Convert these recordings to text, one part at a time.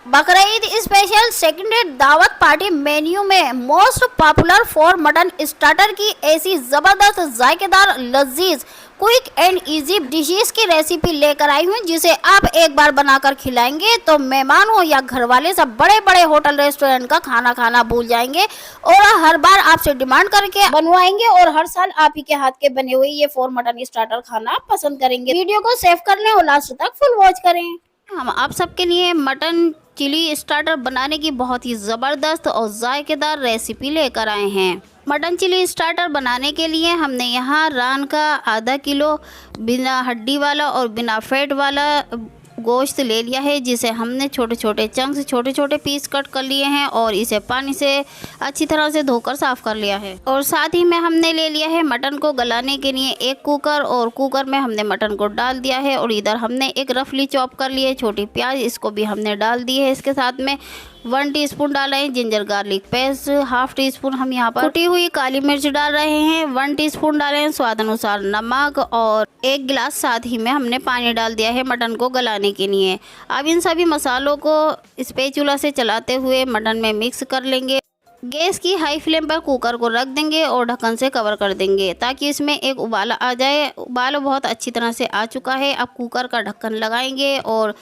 Bakrid special second दावत party menu में most popular for mutton starter की ऐसी जबरदस्त जायकेदार लजीज क्विक एंड इजी डिशेस की रेसिपी लेकर आई हूँ, जिसे आप एक बार बनाकर खिलाएंगे तो मेहमान हो या घर वाले सब बड़े बड़े होटल रेस्टोरेंट का खाना खाना भूल जाएंगे और हर बार आपसे डिमांड करके बनवाएंगे और हर साल आप ही के हाथ के बने हुए ये फॉर मटन स्टार्टर खाना पसंद करेंगे। वीडियो को सेव कर लें और लास्ट तक फुल वॉच करें। हम आप सबके लिए मटन चिली स्टार्टर बनाने की बहुत ही ज़बरदस्त और जायकेदार रेसिपी लेकर आए हैं। मटन चिली स्टार्टर बनाने के लिए हमने यहाँ रान का आधा किलो बिना हड्डी वाला और बिना फैट वाला गोश्त ले लिया है, जिसे हमने छोटे छोटे चंक्स छोटे छोटे पीस कट कर लिए हैं और इसे पानी से अच्छी तरह से धोकर साफ़ कर लिया है। और साथ ही में हमने ले लिया है मटन को गलाने के लिए एक कुकर, और कुकर में हमने मटन को डाल दिया है। और इधर हमने एक रफली चॉप कर लिए छोटी प्याज, इसको भी हमने डाल दी है। इसके साथ में 1 टीस्पून डाला है ginger garlic paste, half tea spoon हम यहाँ पर कुटी हुई काली मिर्च डाल रहे हैं, 1 टीस्पून डाले हैं स्वाद अनुसार नमक, और 1 गिलास साथ ही में हमने पानी डाल दिया है मटन को गलाने के लिए। अब इन सभी मसालों को स्पैचुला से चलाते हुए मटन में मिक्स कर लेंगे। गैस की हाई फ्लेम पर कुकर को रख देंगे और ढक्कन से कवर कर देंगे ताकि इसमें एक उबाला आ जाए। उबाला बहुत अच्छी तरह से आ चुका है। अब कुकर का ढक्कन लगाएंगे और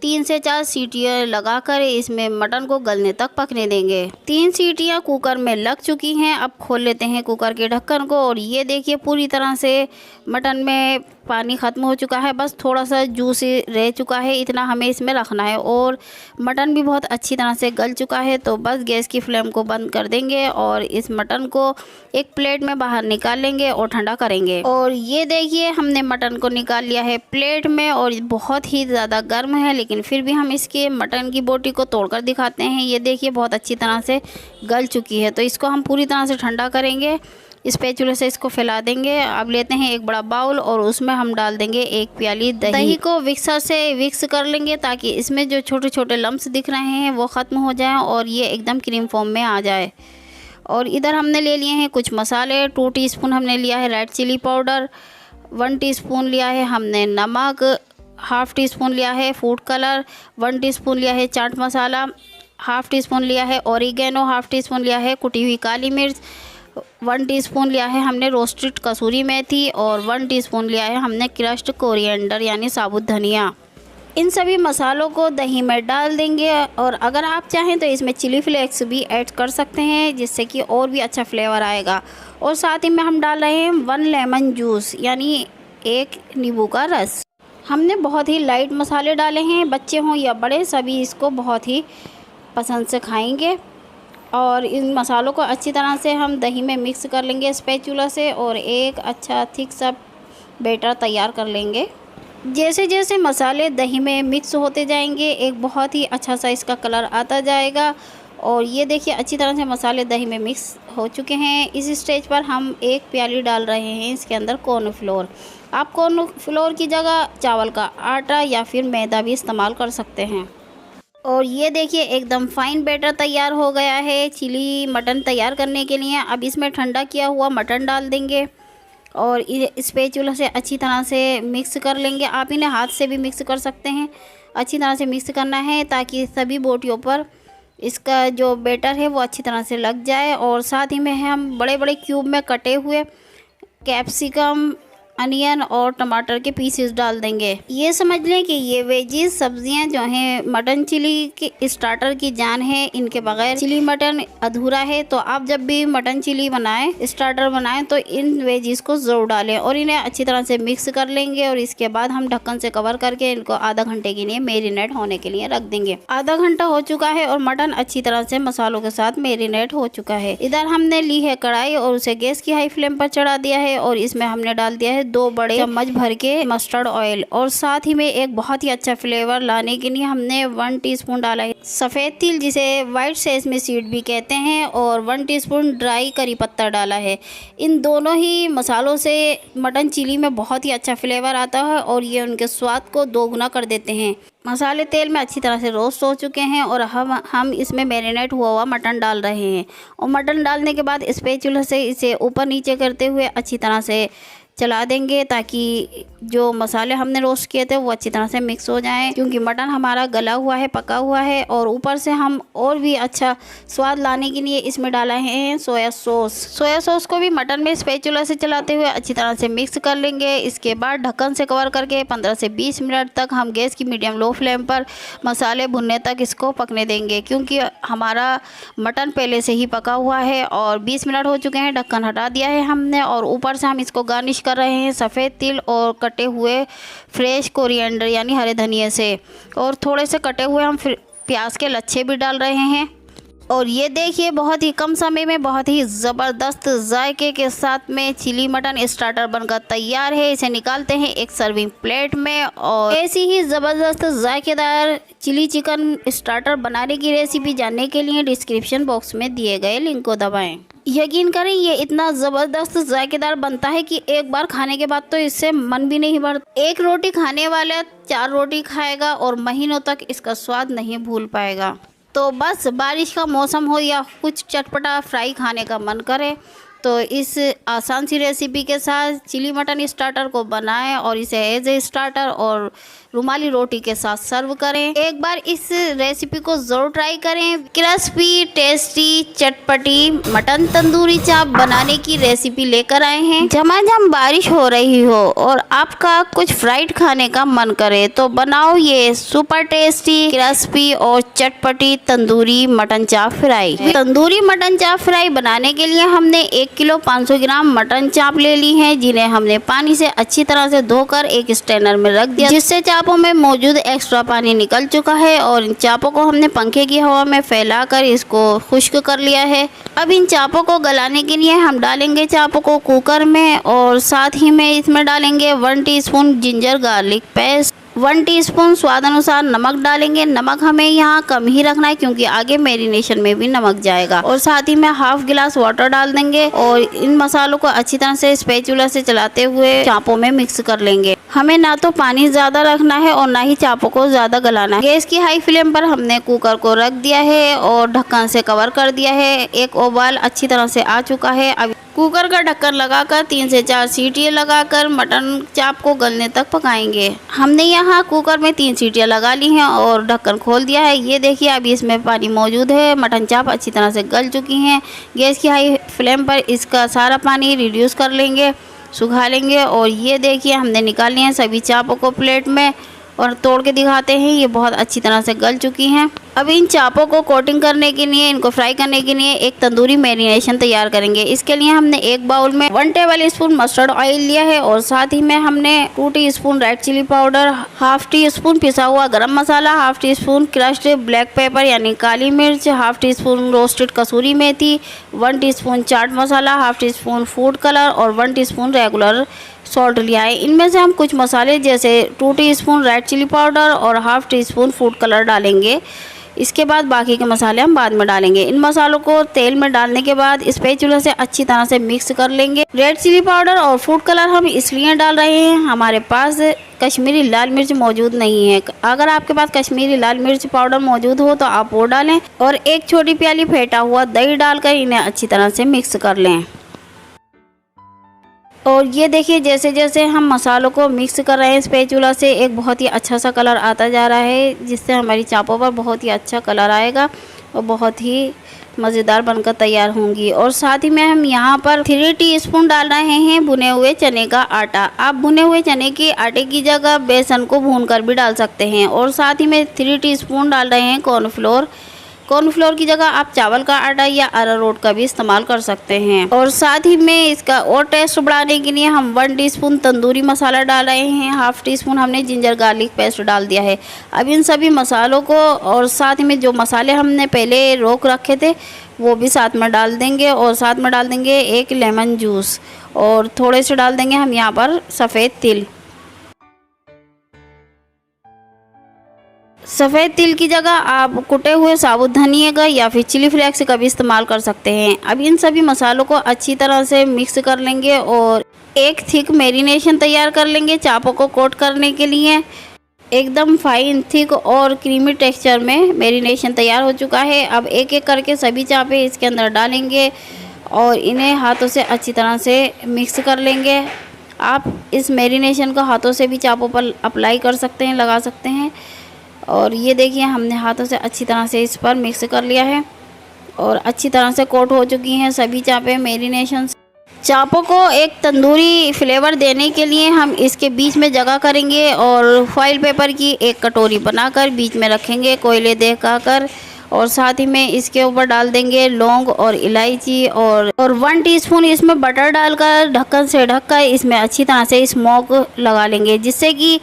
3 से 4 सीटियाँ लगाकर इसमें मटन को गलने तक पकने देंगे। 3 सीटियाँ कुकर में लग चुकी हैं। अब खोल लेते हैं कुकर के ढक्कन को और ये देखिए पूरी तरह से मटन में पानी ख़त्म हो चुका है, बस थोड़ा सा जूस रह चुका है, इतना हमें इसमें रखना है। और मटन भी बहुत अच्छी तरह से गल चुका है, तो बस गैस की फ्लेम को बंद कर देंगे और इस मटन को एक प्लेट में बाहर निकाल लेंगे और ठंडा करेंगे। और ये देखिए हमने मटन को निकाल लिया है प्लेट में और बहुत ही ज़्यादा गर्म है, लेकिन फिर भी हम इसके मटन की बोटी को तोड़कर दिखाते हैं। ये देखिए बहुत अच्छी तरह से गल चुकी है, तो इसको हम पूरी तरह से ठंडा करेंगे। स्पैचुला से इसको फैला देंगे। अब लेते हैं एक बड़ा बाउल और उसमें हम डाल देंगे 1 प्याली दही। दही को विक्सर से विक्स कर लेंगे ताकि इसमें जो छोटे छोटे लम्स दिख रहे हैं वो ख़त्म हो जाएं और ये एकदम क्रीम फॉर्म में आ जाए। और इधर हमने ले लिए हैं कुछ मसाले। 2 टीस्पून हमने लिया है रेड चिली पाउडर, 1 टीस्पून लिया है हमने नमक, हाफ़ टी स्पून लिया है फूड कलर, 1 टीस्पून लिया है chaat masala, half tea spoon लिया है ओरिगेनो, हाफ़ टी स्पून लिया है कुटी हुई काली मिर्च, 1 टीस्पून लिया है हमने रोस्टेड कसूरी मेथी और 1 टीस्पून लिया है हमने क्रश्ड कोरिएंडर यानी साबुत धनिया। इन सभी मसालों को दही में डाल देंगे और अगर आप चाहें तो इसमें चिली फ्लेक्स भी ऐड कर सकते हैं, जिससे कि और भी अच्छा फ्लेवर आएगा। और साथ ही में हम डाल रहे हैं 1 लेमन जूस यानी 1 नींबू का रस। हमने बहुत ही लाइट मसाले डाले हैं, बच्चे हों या बड़े सभी इसको बहुत ही पसंद से खाएंगे। और इन मसालों को अच्छी तरह से हम दही में मिक्स कर लेंगे स्पैचुला से और एक अच्छा थिक सा बैटर तैयार कर लेंगे। जैसे जैसे मसाले दही में मिक्स होते जाएंगे एक बहुत ही अच्छा सा इसका कलर आता जाएगा। और ये देखिए अच्छी तरह से मसाले दही में मिक्स हो चुके हैं। इस स्टेज पर हम 1 प्याली डाल रहे हैं इसके अंदर कॉर्नफ्लोर। आप कॉर्नफ्लोर की जगह चावल का आटा या फिर मैदा भी इस्तेमाल कर सकते हैं। और ये देखिए एकदम फाइन बैटर तैयार हो गया है चिली मटन तैयार करने के लिए। अब इसमें ठंडा किया हुआ मटन डाल देंगे और स्पैचुला से अच्छी तरह से मिक्स कर लेंगे। आप इन्हें हाथ से भी मिक्स कर सकते हैं। अच्छी तरह से मिक्स करना है ताकि सभी बोटियों पर इसका जो बैटर है वो अच्छी तरह से लग जाए। और साथ ही में हम बड़े बड़े क्यूब में कटे हुए कैप्सिकम, अनियन और टमाटर के पीसेस डाल देंगे। ये समझ लें कि ये वेजीज सब्जियां जो हैं मटन चिली के स्टार्टर की जान है, इनके बगैर चिली मटन अधूरा है। तो आप जब भी मटन चिली बनाएं स्टार्टर बनाएं तो इन वेजीज को ज़रूर डालें और इन्हें अच्छी तरह से मिक्स कर लेंगे। और इसके बाद हम ढक्कन से कवर करके इनको आधा घंटे के लिए मैरिनेट होने के लिए रख देंगे। आधा घंटा हो चुका है और मटन अच्छी तरह से मसालों के साथ मैरिनेट हो चुका है। इधर हमने ली है कढ़ाई और उसे गैस की हाई फ्लेम पर चढ़ा दिया है और इसमें हमने डाल दिया है 2 बड़े चम्मच भर के मस्टर्ड ऑयल। और साथ ही में एक बहुत ही अच्छा फ्लेवर लाने के लिए हमने 1 टीस्पून डाला है सफ़ेद तिल, जिसे वाइट सेसमी सीड भी कहते हैं, और 1 टीस्पून ड्राई करी पत्ता डाला है। इन दोनों ही मसालों से मटन चिली में बहुत ही अच्छा फ्लेवर आता है और ये उनके स्वाद को दोगुना कर देते हैं। मसाले तेल में अच्छी तरह से रोस्ट हो चुके हैं और हम इसमें मैरिनेट हुआ हुआ मटन डाल रहे हैं। और मटन डालने के बाद स्पैचुला से इसे ऊपर नीचे करते हुए अच्छी तरह से चला देंगे ताकि जो मसाले हमने रोस्ट किए थे वो अच्छी तरह से मिक्स हो जाएं, क्योंकि मटन हमारा गला हुआ है, पका हुआ है। और ऊपर से हम और भी अच्छा स्वाद लाने के लिए इसमें डाला है सोया सॉस। सोया सॉस को भी मटन में स्पैचुला से चलाते हुए अच्छी तरह से मिक्स कर लेंगे। इसके बाद ढक्कन से कवर करके 15 से 20 मिनट तक हम गैस की मीडियम लो फ्लेम पर मसाले भुनने तक इसको पकने देंगे, क्योंकि हमारा मटन पहले से ही पका हुआ है। और 20 मिनट हो चुके हैं, ढक्कन हटा दिया है हमने। और ऊपर से हम इसको गार्निश कर रहे हैं सफ़ेद तिल और कटे हुए फ्रेश कोरिएंडर यानी हरे धनिए से, और थोड़े से कटे हुए हम प्याज के लच्छे भी डाल रहे हैं। और ये देखिए बहुत ही कम समय में बहुत ही ज़बरदस्त जायके के साथ में चिली मटन स्टार्टर बनकर तैयार है। इसे निकालते हैं एक सर्विंग प्लेट में। और ऐसी ही ज़बरदस्त जायकेदार चिली चिकन स्टार्टर बनाने की रेसिपी जानने के लिए डिस्क्रिप्शन बॉक्स में दिए गए लिंक को दबाएं। यकीन करें ये इतना ज़बरदस्त जायकेदार बनता है कि एक बार खाने के बाद तो इससे मन भी नहीं भरता। एक रोटी खाने वाला 4 रोटी खाएगा और महीनों तक इसका स्वाद नहीं भूल पाएगा। तो बस बारिश का मौसम हो या कुछ चटपटा फ्राई खाने का मन करे तो इस आसान सी रेसिपी के साथ चिली मटन स्टार्टर को बनाएं और इसे एज ए स्टार्टर और रुमाली रोटी के साथ सर्व करें। एक बार इस रेसिपी को ज़रूर ट्राई करें। क्रिस्पी टेस्टी चटपटी मटन तंदूरी चाप बनाने की रेसिपी लेकर आए हैं। झमाझम बारिश हो रही हो और आपका कुछ फ्राइड खाने का मन करे तो बनाओ ये सुपर टेस्टी क्रिस्पी और चटपटी तंदूरी मटन चाप फ्राई। तंदूरी मटन चाप फ्राई बनाने के लिए हमने 1 किलो 500 ग्राम मटन चाप ले ली है, जिन्हें हमने पानी से अच्छी तरह से धोकर एक स्ट्रेनर में रख दिया, जिससे चापों में मौजूद एक्स्ट्रा पानी निकल चुका है। और इन चापों को हमने पंखे की हवा में फैलाकर इसको खुश्क कर लिया है। अब इन चापों को गलाने के लिए हम डालेंगे चापों को कुकर में, और साथ ही में इसमें डालेंगे 1 teaspoon ginger garlic paste, 1 teaspoon स्वाद अनुसार नमक डालेंगे। नमक हमें यहाँ कम ही रखना है क्योंकि आगे मैरिनेशन में भी नमक जाएगा। और साथ ही में हाफ गिलास वाटर डाल देंगे और इन मसालों को अच्छी तरह से स्पैचुला से चलाते हुए चापों में मिक्स कर लेंगे। हमें ना तो पानी ज़्यादा रखना है और ना ही चापों को ज़्यादा गलाना है। गैस की हाई फ्लेम पर हमने कुकर को रख दिया है और ढक्कन से कवर कर दिया है। एक उबाल अच्छी तरह से आ चुका है। अब कुकर का ढक्कन लगाकर 3 से 4 सीटियाँ लगाकर मटन चाप को गलने तक पकाएंगे। हमने यहाँ कुकर में 3 सीटियाँ लगा ली हैं और ढक्कन खोल दिया है। ये देखिए अभी इसमें पानी मौजूद है। मटन चाप अच्छी तरह से गल चुकी हैं। गैस की हाई फ्लेम पर इसका सारा पानी रिड्यूस कर लेंगे, सुखा लेंगे। और ये देखिए हमने निकाल लिए हैं सभी चापों को प्लेट में और तोड़ के दिखाते हैं। ये बहुत अच्छी तरह से गल चुकी हैं। अब इन चापों को कोटिंग करने के लिए, इनको फ्राई करने के लिए एक तंदूरी मैरिनेशन तैयार करेंगे। इसके लिए हमने एक बाउल में 1 टेबल स्पून मस्टर्ड ऑयल लिया है और साथ ही में हमने 2 teaspoon red chilli powder, half T स्पून पिसा हुआ गरम मसाला, half tea spoon crushed black pepper यानी काली मिर्च, हाफ टी स्पून रोस्टेड कसूरी मेथी, 1 टीस्पून चाट मसाला, half tea spoon food colour और 1 टीस्पून रेगुलर सॉल्ट लिया है। इनमें से हम कुछ मसाले जैसे 2 टीस्पून रेड चिली पाउडर और half tea spoon food colour डालेंगे। इसके बाद बाकी के मसाले हम बाद में डालेंगे। इन मसालों को तेल में डालने के बाद स्पैचुला से अच्छी तरह से मिक्स कर लेंगे। रेड चिली पाउडर और फूड कलर हम इसलिए डाल रहे हैं, हमारे पास कश्मीरी लाल मिर्च मौजूद नहीं है। अगर आपके पास कश्मीरी लाल मिर्च पाउडर मौजूद हो तो आप वो डालें। और एक छोटी प्याली फेंटा हुआ दही डालकर इन्हें अच्छी तरह से मिक्स कर लें। और ये देखिए जैसे जैसे हम मसालों को मिक्स कर रहे हैं स्पैचुला से, एक बहुत ही अच्छा सा कलर आता जा रहा है, जिससे हमारी चापों पर बहुत ही अच्छा कलर आएगा और बहुत ही मज़ेदार बनकर तैयार होंगी। और साथ ही में हम यहाँ पर 3 टीस्पून डाल रहे हैं भुने हुए चने का आटा। आप भुने हुए चने के आटे की जगह बेसन को भूनकर भी डाल सकते हैं। और साथ ही में 3 टीस्पून डाल रहे हैं कॉर्नफ्लोर। कॉर्नफ्लोर की जगह आप चावल का आटा या अरारोट का भी इस्तेमाल कर सकते हैं। और साथ ही में इसका और टेस्ट बढ़ाने के लिए हम 1 टीस्पून तंदूरी मसाला डाल रहे हैं। हाफ टी स्पून हमने जिंजर गार्लिक पेस्ट डाल दिया है। अब इन सभी मसालों को और साथ में जो मसाले हमने पहले रोक रखे थे वो भी साथ में डाल देंगे। और साथ में डाल देंगे 1 लेमन जूस और थोड़े से डाल देंगे हम यहाँ पर सफ़ेद तिल। सफ़ेद तिल की जगह आप कुटे हुए साबुत धनिया का या फिर चिली फ्लेक्स का भी इस्तेमाल कर सकते हैं। अब इन सभी मसालों को अच्छी तरह से मिक्स कर लेंगे और एक थिक मैरिनेशन तैयार कर लेंगे चापों को कोट करने के लिए। एकदम फाइन थिक और क्रीमी टेक्सचर में मैरिनेशन तैयार हो चुका है। अब एक एक करके सभी चापे इसके अंदर डालेंगे और इन्हें हाथों से अच्छी तरह से मिक्स कर लेंगे। आप इस मैरिनेशन को हाथों से भी चापों पर अप्लाई कर सकते हैं, लगा सकते हैं। और ये देखिए हमने हाथों से अच्छी तरह से इस पर मिक्स कर लिया है और अच्छी तरह से कोट हो चुकी हैं सभी चापें मैरिनेशन से। चापों को एक तंदूरी फ्लेवर देने के लिए हम इसके बीच में जगह करेंगे और फॉइल पेपर की एक कटोरी बनाकर बीच में रखेंगे कोयले देकर, और साथ ही में इसके ऊपर डाल देंगे लौंग और इलायची और 1 टीस्पून इसमें बटर डालकर ढक्कन से ढककर इसमें अच्छी तरह से स्मोक लगा लेंगे, जिससे कि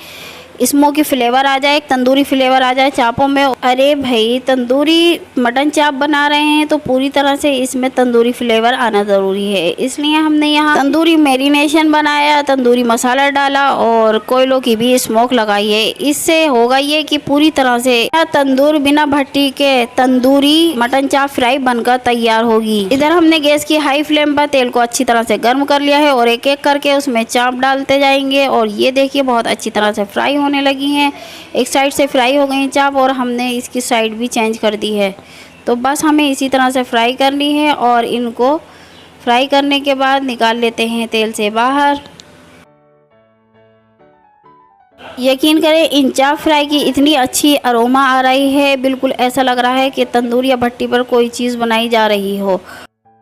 स्मोकी फ्लेवर आ जाए, तंदूरी फ्लेवर आ जाए चापों में। अरे भाई, तंदूरी मटन चाप बना रहे हैं तो पूरी तरह से इसमें तंदूरी फ्लेवर आना ज़रूरी है, इसलिए हमने यहाँ तंदूरी मैरिनेशन बनाया, तंदूरी मसाला डाला और कोयलों की भी स्मोक लगाई है। इससे होगा ये कि पूरी तरह से तंदूर बिना भट्टी के तंदूरी मटन चाप फ्राई बनकर तैयार होगी। इधर हमने गैस की हाई फ्लेम पर तेल को अच्छी तरह से गर्म कर लिया है और एक एक करके उसमें चाप डालते जाएंगे और ये देखिए बहुत अच्छी तरह से फ्राई होने लगी हैं। एक साइड से फ्राई हो गई चाप और हमने इसकी साइड भी चेंज कर दी है। तो बस हमें इसी तरह से फ्राई करनी है और इनको फ्राई करने के बाद निकाल लेते हैं तेल से बाहर। यकीन करें इन चाप फ्राई की इतनी अच्छी अरोमा आ रही है, बिल्कुल ऐसा लग रहा है कि तंदूर या भट्टी पर कोई चीज़ बनाई जा रही हो।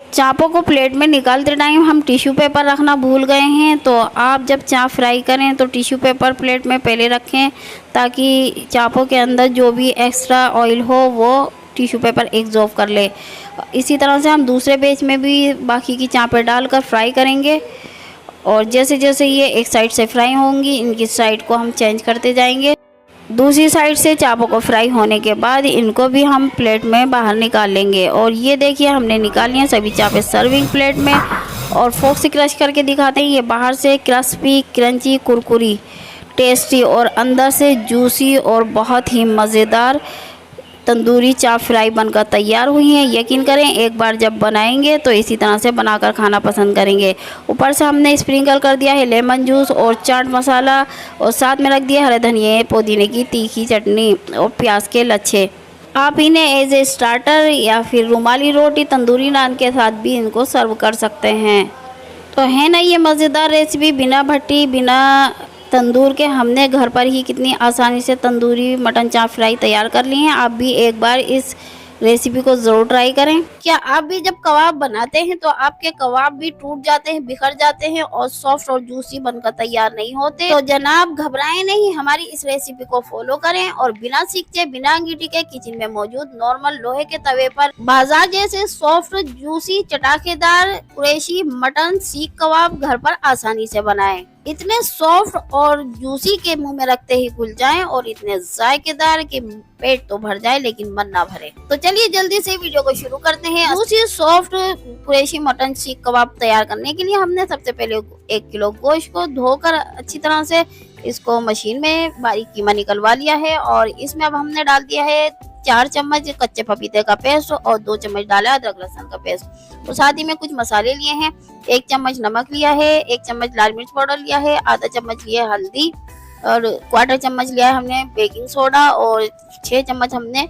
चापों को प्लेट में निकालते टाइम हम टिश्यू पेपर रखना भूल गए हैं, तो आप जब चाप फ्राई करें तो टिश्यू पेपर प्लेट में पहले रखें ताकि चापों के अंदर जो भी एक्स्ट्रा ऑयल हो वो टिश्यू पेपर एब्जॉर्ब कर ले। इसी तरह से हम दूसरे बैच में भी बाकी की चापें डालकर फ्राई करेंगे और जैसे जैसे ये एक साइड से फ्राई होंगी इनकी साइड को हम चेंज करते जाएंगे। दूसरी साइड से चापों को फ्राई होने के बाद इनको भी हम प्लेट में बाहर निकाल लेंगे और ये देखिए हमने निकाल लिया सभी चापें सर्विंग प्लेट में। और फोक से क्रश करके दिखाते हैं, ये बाहर से क्रिस्पी क्रंची कुरकुरी टेस्टी और अंदर से जूसी और बहुत ही मज़ेदार तंदूरी चाप फ्राई बनकर तैयार हुई हैं। यकीन करें एक बार जब बनाएंगे तो इसी तरह से बनाकर खाना पसंद करेंगे। ऊपर से हमने स्प्रिंकल कर दिया है लेमन जूस और चाट मसाला और साथ में रख दिया हरे धनिए पुदीने की तीखी चटनी और प्याज के लच्छे। आप इन्हें एज ए स्टार्टर या फिर रुमाली रोटी तंदूरी नान के साथ भी इनको सर्व कर सकते हैं। तो है ना ये मज़ेदार रेसिपी, बिना भट्टी बिना तंदूर के हमने घर पर ही कितनी आसानी से तंदूरी मटन चाप फ्राई तैयार कर ली हैं। आप भी एक बार इस रेसिपी को ज़रूर ट्राई करें। क्या आप भी जब कबाब बनाते हैं तो आपके कबाब भी टूट जाते हैं, बिखर जाते हैं और सॉफ्ट और जूसी बनकर तैयार नहीं होते? तो जनाब घबराएं नहीं, हमारी इस रेसिपी को फॉलो करें और बिना सीखते बिना अंगीठी के किचन में मौजूद नॉर्मल लोहे के तवे पर बाजार जैसे soft juicy चटाकेदार Qureshi mutton seekh कबाब घर पर आसानी से बनाएं। इतने सॉफ्ट और जूसी के मुंह में रखते ही खुल जाएं और इतने जायकेदार कि पेट तो भर जाए लेकिन मन ना भरे। तो चलिए जल्दी से वीडियो को शुरू करते हैं। Juicy soft Qureshi mutton seekh कबाब तैयार करने के लिए हमने सबसे पहले 1 किलो गोश्त को धोकर अच्छी तरह से इसको मशीन में बारीक कीमा निकलवा लिया है और इसमें अब हमने डाल दिया है 4 चम्मच कच्चे पपीते का पेस्ट और 2 चम्मच डाला अदरक लहसुन का पेस्ट और साथ ही में कुछ मसाले लिए हैं। 1 चम्मच नमक लिया है, 1 चम्मच लाल मिर्च पाउडर लिया है, आधा चम्मच लिया है हल्दी और 1/4 चम्मच लिया है हमने बेकिंग सोडा और 6 चम्मच हमने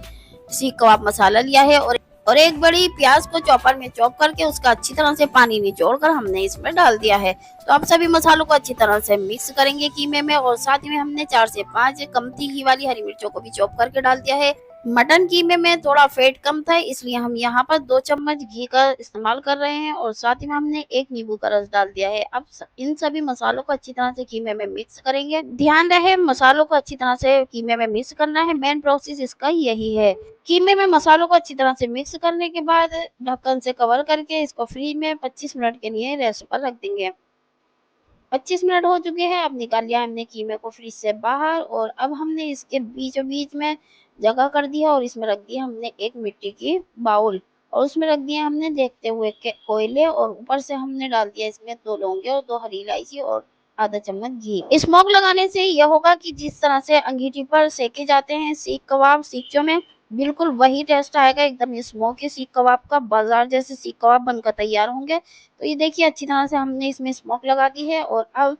सीख कबाब मसाला लिया है और एक बड़ी प्याज को चॉपर में चॉप करके उसका अच्छी तरह से पानी निचोड़कर हमने इसमें डाल दिया है। तो अब सभी मसालों को अच्छी तरह से मिक्स करेंगे कीमे में और साथ ही में हमने 4 से 5 कम तीखी वाली हरी मिर्चों को भी चॉप करके डाल दिया है। मटन कीमे में थोड़ा फैट कम था इसलिए हम यहाँ पर 2 चम्मच घी का इस्तेमाल कर रहे हैं और साथ ही में हमने 1 नींबू का रस डाल दिया है। अब इन सभी मसालों को अच्छी तरह से कीमे में मिक्स करेंगे। ध्यान रहे मसालों को अच्छी तरह से कीमे में मिक्स करना है, मेन प्रोसेस इसका यही है। कीमे में मसालों को अच्छी तरह से मिक्स करने के बाद ढक्कन से कवर करके इसको फ्रिज में 25 मिनट के लिए रेस्ट पर रख देंगे। 25 मिनट हो चुके हैं। अब निकाल लिया हमने कीमे को फ्रिज से बाहर और अब हमने इसके बीचों बीच में जगह कर दिया और इसमें रख दिया हमने एक मिट्टी की बाउल और उसमें रख दिया हमने देखते हुए के कोयले और ऊपर से हमने डाल दिया इसमें 2 लौंगे और 2 हरी इलायची और आधा चम्मच घी। स्मोक लगाने से यह होगा कि जिस तरह से अंगीठी पर सेके जाते हैं सीख कबाब सीखचों में, बिल्कुल वही टेस्ट आएगा, एकदम स्मोकी सीख कबाब का बाजार जैसे सीख कबाब बनकर तैयार होंगे। तो ये देखिए अच्छी तरह से हमने इसमें स्मोक लगा दी है और अब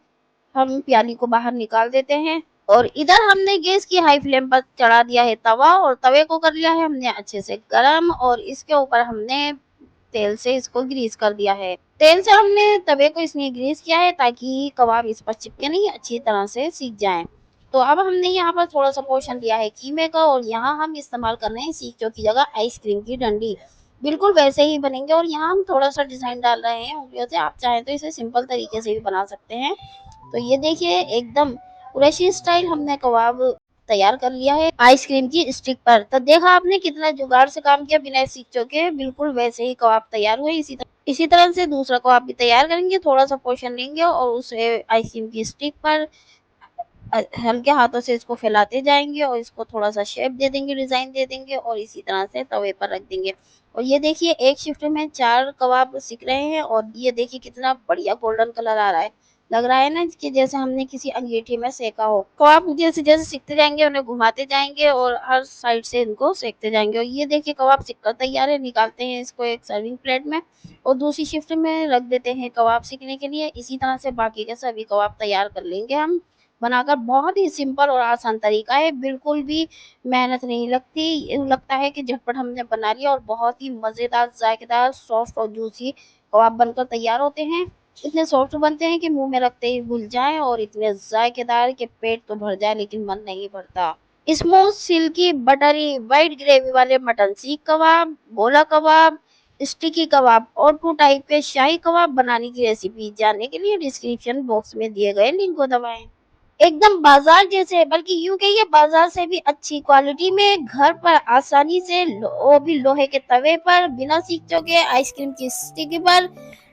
हम प्याली को बाहर निकाल देते हैं और इधर हमने गैस की हाई फ्लेम पर चढ़ा दिया है तवा और तवे को कर लिया है हमने अच्छे से गरम और इसके ऊपर हमने तेल से इसको ग्रीस कर दिया है। तेल से हमने तवे को इसलिए ग्रीस किया है ताकि कबाब इस पर चिपके नहीं, अच्छी तरह से सीख जाएं। तो अब हमने यहाँ पर थोड़ा सा पोर्शन लिया है कीमे का और यहाँ हम इस्तेमाल कर रहे हैं सीखचों की जगह आइसक्रीम की डंडी। बिल्कुल वैसे ही बनेंगे और यहाँ हम थोड़ा सा डिजाइन डाल रहे हैं उंगलियों से। आप चाहें तो इसे सिंपल तरीके से भी बना सकते हैं। तो ये देखिए एकदम कुरैशी स्टाइल हमने कबाब तैयार कर लिया है आइसक्रीम की स्टिक पर। तो देखा आपने कितना जुगाड़ से काम किया बिना सीखचों के, बिल्कुल वैसे ही कबाब तैयार हुए। इसी तरह से दूसरा कबाब भी तैयार करेंगे। थोड़ा सा पोर्शन लेंगे और उसे आइसक्रीम की स्टिक पर हल्के हाथों से इसको फैलाते जाएंगे और इसको थोड़ा सा शेप दे देंगे, डिजाइन दे देंगे और इसी तरह से तवे पर रख देंगे। और ये देखिए एक शिफ्ट में 4 कबाब सिक रहे हैं और ये देखिए कितना बढ़िया गोल्डन कलर आ रहा है। लग रहा है ना कि जैसे हमने किसी अंगीठी में सेका हो। कबाब जैसे जैसे सिकते जाएंगे उन्हें घुमाते जाएंगे और हर साइड से इनको सेकते जाएंगे। और ये देखिए कबाब सिक कर तैयार है। निकालते हैं इसको एक सर्विंग प्लेट में और दूसरी शिफ्ट में रख देते हैं कबाब सीखने के लिए। इसी तरह से बाकी के सभी कबाब तैयार कर लेंगे हम बनाकर। बहुत ही सिंपल और आसान तरीका है, बिल्कुल भी मेहनत नहीं लगती। लगता है कि झटपट हमने बना लिया और बहुत ही मज़ेदार, जायकेदार, सॉफ्ट और जूसी कबाब बनकर तैयार होते हैं। इतने सॉफ्ट बनते हैं कि मुंह में रखते ही घुल जाएं और इतने जायकेदार कि पेट तो भर जाए लेकिन मन नहीं भरता। Smooth, silky, buttery, white gravy वाले मटन सीख कबाब, गोला कबाब, स्टिकी कबाब और 2 टाइप के शाही कबाब बनाने की रेसिपी जानने के लिए डिस्क्रिप्शन बॉक्स में दिए गए लिंक को दबाएं। एकदम बाजार जैसे, बल्कि यूं कहिए बाजार से भी अच्छी क्वालिटी में घर पर आसानी से वो भी लोहे के तवे पर बिना सीखचों के आइसक्रीम की स्टिक पर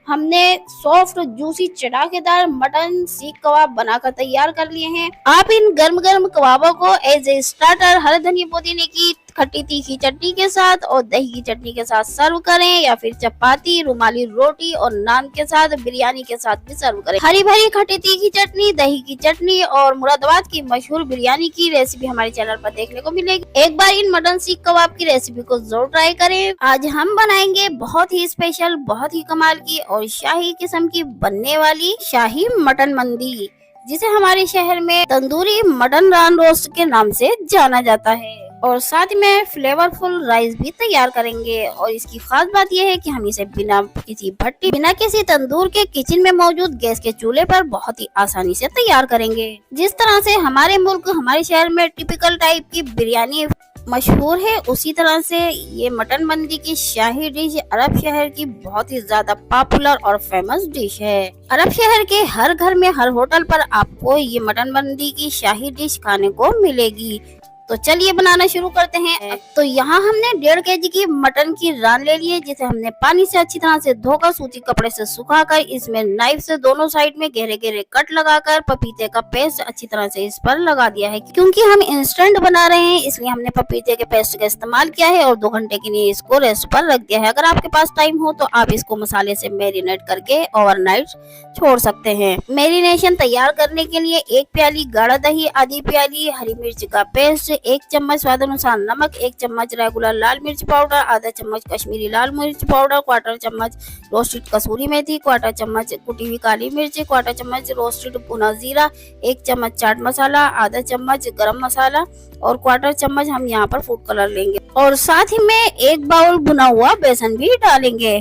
हमने सॉफ्ट जूसी चटाकेदार मटन सीख कबाब बनाकर तैयार कर लिए हैं। आप इन गर्म गर्म कबाबों को एज ए स्टार्टर हरे धनिया पुदीने की खट्टी तीखी चटनी के साथ और दही की चटनी के साथ सर्व करें या फिर चपाती, रुमाली रोटी और नान के साथ, बिरयानी के साथ भी सर्व करें। हरी भरी खट्टी तीखी चटनी, दही की चटनी और मुरादाबाद की मशहूर बिरयानी की रेसिपी हमारे चैनल पर देखने को मिलेगी। एक बार इन मटन सीख कबाब की रेसिपी को जरूर ट्राई करें। आज हम बनाएंगे बहुत ही स्पेशल, बहुत ही कमाल की और शाही किस्म की बनने वाली शाही मटन मंदी, जिसे हमारे शहर में तंदूरी मटन रान रोस्ट के नाम से जाना जाता है। और साथ में फ्लेवरफुल राइस भी तैयार करेंगे। और इसकी खास बात यह है कि हम इसे बिना किसी भट्टी, बिना किसी तंदूर के किचन में मौजूद गैस के चूल्हे पर बहुत ही आसानी से तैयार करेंगे। जिस तरह से हमारे मुल्क, हमारे शहर में टिपिकल टाइप की बिरयानी मशहूर है, उसी तरह से ये मटन मंदी की शाही डिश अरब शहर की बहुत ही ज्यादा पॉपुलर और फेमस डिश है। अरब शहर के हर घर में, हर होटल पर आपको ये मटन मंदी की शाही डिश खाने को मिलेगी। तो चलिए बनाना शुरू करते हैं। तो यहाँ हमने 1.5 kg की मटन की रान ले ली है, जिसे हमने पानी से अच्छी तरह से धोकर सूती कपड़े से सुखाकर इसमें नाइफ से दोनों साइड में गहरे गहरे कट लगाकर पपीते का पेस्ट अच्छी तरह से इस पर लगा दिया है। क्योंकि हम इंस्टेंट बना रहे हैं इसलिए हमने पपीते के पेस्ट का इस्तेमाल किया है और 2 घंटे के लिए इसको रेस्ट पर रख दिया है। अगर आपके पास टाइम हो तो आप इसको मसाले से मैरिनेट करके ओवरनाइट छोड़ सकते हैं। मैरिनेशन तैयार करने के लिए 1 प्याली गाढ़ा दही, आधी प्याली हरी मिर्च का पेस्ट, 1 चम्मच स्वाद अनुसार नमक, 1 चम्मच रेगुलर लाल मिर्च पाउडर, आधा चम्मच कश्मीरी लाल मिर्च पाउडर, 1/4 चम्मच रोस्टेड कसूरी मेथी, 1/4 चम्मच कुटी हुई काली मिर्च, 1/4 चम्मच रोस्टेड भुना जीरा, 1 चम्मच चाट मसाला, आधा चम्मच गरम मसाला और 1/4 चम्मच हम यहाँ पर फूड कलर लेंगे। और साथ ही में 1 बाउल भुना हुआ बेसन भी डालेंगे।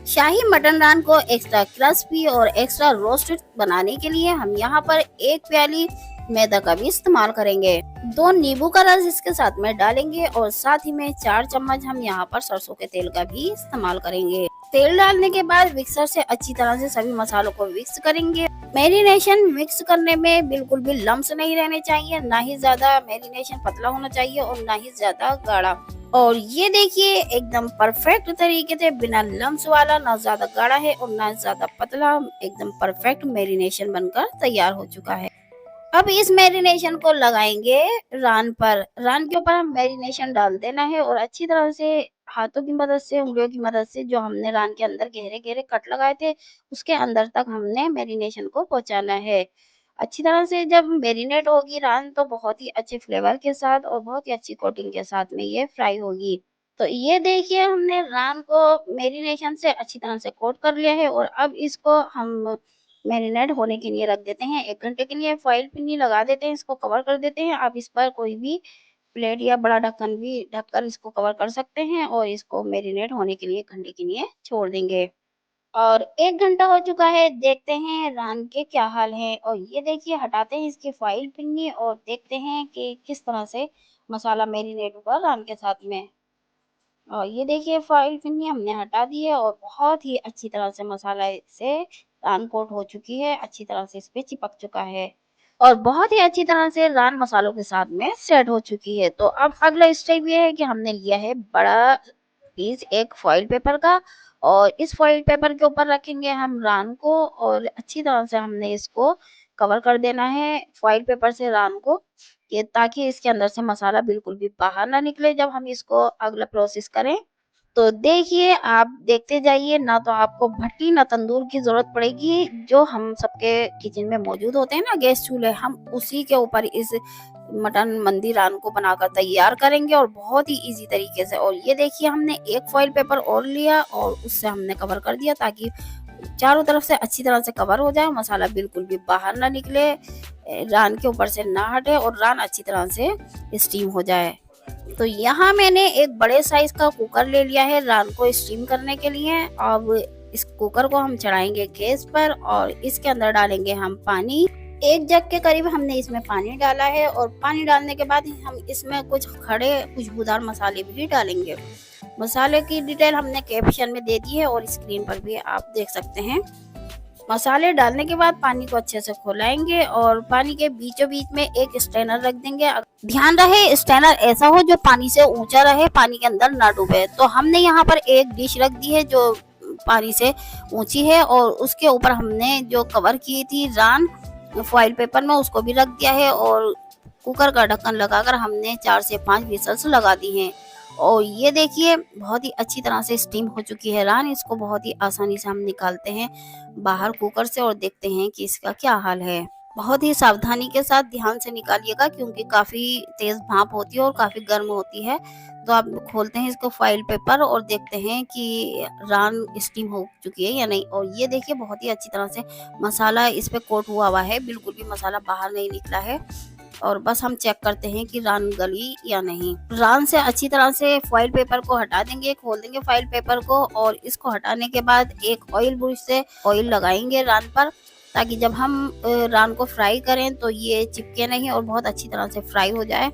शाही मटन रान को एक्स्ट्रा क्रिस्पी और एक्स्ट्रा रोस्टेड बनाने के लिए हम यहाँ पर 1 प्याली मैदा का भी इस्तेमाल करेंगे। 2 नींबू का रस इसके साथ में डालेंगे और साथ ही में 4 चम्मच हम यहाँ पर सरसों के तेल का भी इस्तेमाल करेंगे। तेल डालने के बाद मिक्सर से अच्छी तरह से सभी मसालों को मिक्स करेंगे। मैरिनेशन मिक्स करने में बिल्कुल भी लम्स नहीं रहने चाहिए, ना ही ज्यादा मैरिनेशन पतला होना चाहिए और ना ही ज्यादा गाढ़ा। और ये देखिए एकदम परफेक्ट तरीके से बिना लम्स वाला, ना ज्यादा गाढ़ा है और ना ज्यादा पतला, एकदम परफेक्ट मैरिनेशन बनकर तैयार हो चुका है। अब इस मैरिनेशन को लगाएंगे रान पर। रान के ऊपर हम मैरिनेशन डाल देना है और अच्छी तरह से हाथों की मदद से, उंगलियों की मदद से जो हमने रान के अंदर गहरे गहरे कट लगाए थे उसके अंदर तक हमने मैरिनेशन को पहुंचाना है। अच्छी तरह से जब मैरिनेट होगी रान तो बहुत ही अच्छे फ्लेवर के साथ और बहुत ही अच्छी कोटिंग के साथ में ये फ्राई होगी। तो ये देखिए हमने रान को मैरिनेशन से अच्छी तरह से कोट कर लिया है और अब इसको हम मैरिनेट होने के लिए रख देते हैं 1 घंटे के लिए। फॉइल पिन्नी लगा देते हैं, इसको कवर कर देते हैं। आप इस पर कोई भी प्लेट या बड़ा ढक्कन भी ढककर इसको कवर कर सकते हैं और इसको मैरिनेट होने के लिए घंटे के लिए छोड़ देंगे। और 1 घंटा हो चुका है, देखते हैं रान के क्या हाल है। और ये देखिए हटाते हैं इसकी फ़ॉइल पिन्नी और देखते हैं कि किस तरह से मसाला मैरिनेट हुआ रान के साथ में। और ये देखिए फ़ॉइल पिन्नी हमने हटा दी है और बहुत ही अच्छी तरह से मसाला से रान कोट हो चुकी है, अच्छी तरह से इस पे चिपक चुका है और बहुत ही अच्छी तरह से रान मसालों के साथ में सेट हो चुकी है। तो अब अगला स्टेप ये है कि हमने लिया है बड़ा पीस एक फ़ॉइल पेपर का और इस फ़ॉइल पेपर के ऊपर रखेंगे हम रान को और अच्छी तरह से हमने इसको कवर कर देना है फ़ॉइल पेपर से रान को, ये ताकि इसके अंदर से मसाला बिल्कुल भी बाहर ना निकले जब हम इसको अगला प्रोसेस करें। तो देखिए आप देखते जाइए, ना तो आपको भट्टी ना तंदूर की ज़रूरत पड़ेगी, जो हम सबके किचन में मौजूद होते हैं ना गैस चूल्हे, हम उसी के ऊपर इस मटन मंदी रान को बनाकर तैयार करेंगे और बहुत ही इजी तरीके से। और ये देखिए हमने एक फॉइल पेपर और लिया और उससे हमने कवर कर दिया ताकि चारों तरफ से अच्छी तरह से कवर हो जाए, मसाला बिल्कुल भी बाहर ना निकले, रान के ऊपर से ना हटे और रान अच्छी तरह से स्टीम हो जाए। तो यहाँ मैंने एक बड़े साइज का कुकर ले लिया है रान को स्टीम करने के लिए। अब इस कुकर को हम चढ़ाएंगे गैस पर और इसके अंदर डालेंगे हम पानी। 1 जग के करीब हमने इसमें पानी डाला है और पानी डालने के बाद हम इसमें कुछ खड़े खुशबूदार मसाले भी डालेंगे। मसाले की डिटेल हमने कैप्शन में दे दी है और स्क्रीन पर भी आप देख सकते हैं। मसाले डालने के बाद पानी को अच्छे से खौलाएंगे और पानी के बीचों बीच में एक स्ट्रेनर रख देंगे। ध्यान रहे स्ट्रेनर ऐसा हो जो पानी से ऊंचा रहे, पानी के अंदर ना डूबे। तो हमने यहाँ पर एक डिश रख दी है जो पानी से ऊंची है और उसके ऊपर हमने जो कवर की थी रान फॉइल पेपर में उसको भी रख दिया है और कुकर का ढक्कन लगाकर हमने 4 से 5 विसल्स लगा दी हैं। और ये देखिए बहुत ही अच्छी तरह से स्टीम हो चुकी है रान, इसको बहुत ही आसानी से हम निकालते हैं बाहर कुकर से और देखते हैं कि इसका क्या हाल है। बहुत ही सावधानी के साथ ध्यान से निकालिएगा क्योंकि काफी तेज भाप होती है और काफी गर्म होती है। तो आप खोलते हैं इसको फॉइल पेपर और देखते हैं कि रान स्टीम हो चुकी है या नहीं। और ये देखिए बहुत ही अच्छी तरह से मसाला इस पे कोट हुआ है, बिल्कुल भी मसाला बाहर नहीं निकला है। और बस हम चेक करते हैं कि रान गली या नहीं। रान से अच्छी तरह से फॉइल पेपर को हटा देंगे, खोल देंगे फॉइल पेपर को और इसको हटाने के बाद एक ऑयल ब्रश से ऑयल लगाएंगे रान पर ताकि जब हम रान को फ्राई करें तो ये चिपके नहीं और बहुत अच्छी तरह से फ्राई हो जाए।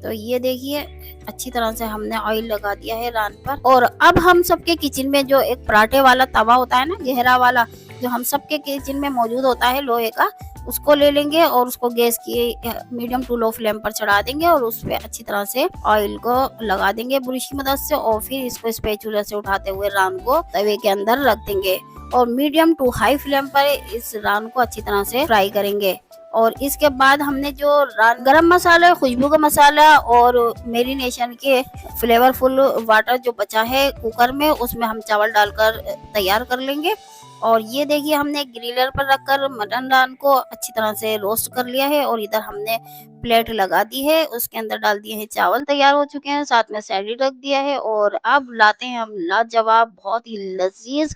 तो ये देखिए अच्छी तरह से हमने ऑयल लगा दिया है रान पर। और अब हम सबके किचन में जो एक पराठे वाला तवा होता है ना, गहरा वाला, जो हम सबके किचन में मौजूद होता है लोहे का, उसको ले लेंगे और उसको गैस की मीडियम टू लो फ्लेम पर चढ़ा देंगे और उस पे अच्छी तरह से ऑयल को लगा देंगे ब्रश की मदद से और फिर इसको स्पैचुला से उठाते हुए रान को तवे के अंदर रख देंगे और मीडियम टू हाई फ्लेम पर इस रान को अच्छी तरह से फ्राई करेंगे। और इसके बाद हमने जो गरम मसाला, खुशबू का मसाला और मेरिनेशन के फ्लेवरफुल वाटर जो बचा है कुकर में, उसमें हम चावल डालकर तैयार कर लेंगे। और ये देखिए हमने ग्रिलर पर रखकर मटन रान को अच्छी तरह से रोस्ट कर लिया है और इधर हमने प्लेट लगा दी है, उसके अंदर डाल दिए हैं चावल तैयार हो चुके हैं, साथ में सैलेड रख दिया है। और अब लाते हैं हम लाजवाब बहुत ही लजीज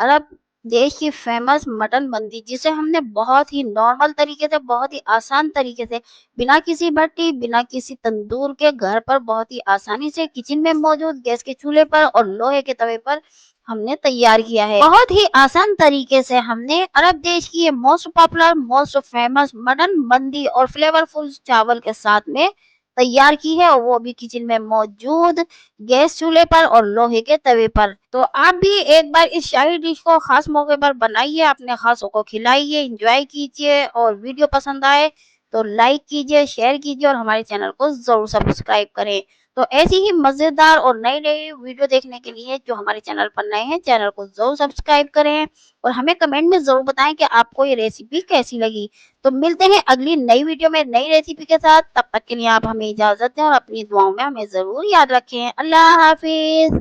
अरब देश की फेमस मटन मंदी, जिसे हमने बहुत ही नॉर्मल तरीके से, बहुत ही आसान तरीके से, बिना किसी भट्टी बिना किसी तंदूर के घर पर बहुत ही आसानी से किचन में मौजूद गैस के चूल्हे पर और लोहे के तवे पर हमने तैयार किया है। बहुत ही आसान तरीके से हमने अरब देश की ये most popular most famous mutton मंदी और फ्लेवरफुल चावल के साथ में तैयार की है और वो भी किचन में मौजूद गैस चूल्हे पर और लोहे के तवे पर। तो आप भी एक बार इस शाही डिश को खास मौके पर बनाइए, अपने खासों को खिलाइए, एंजॉय कीजिए और वीडियो पसंद आए तो लाइक कीजिए, शेयर कीजिए और हमारे चैनल को जरूर सब्सक्राइब करें। तो ऐसी ही मजेदार और नई नई वीडियो देखने के लिए जो हमारे चैनल पर नए हैं, चैनल को जरूर सब्सक्राइब करें और हमें कमेंट में जरूर बताएं कि आपको ये रेसिपी कैसी लगी। तो मिलते हैं अगली नई वीडियो में नई रेसिपी के साथ, तब तक के लिए आप हमें इजाजत दें और अपनी दुआओं में हमें जरूर याद रखें। अल्लाह हाफिज।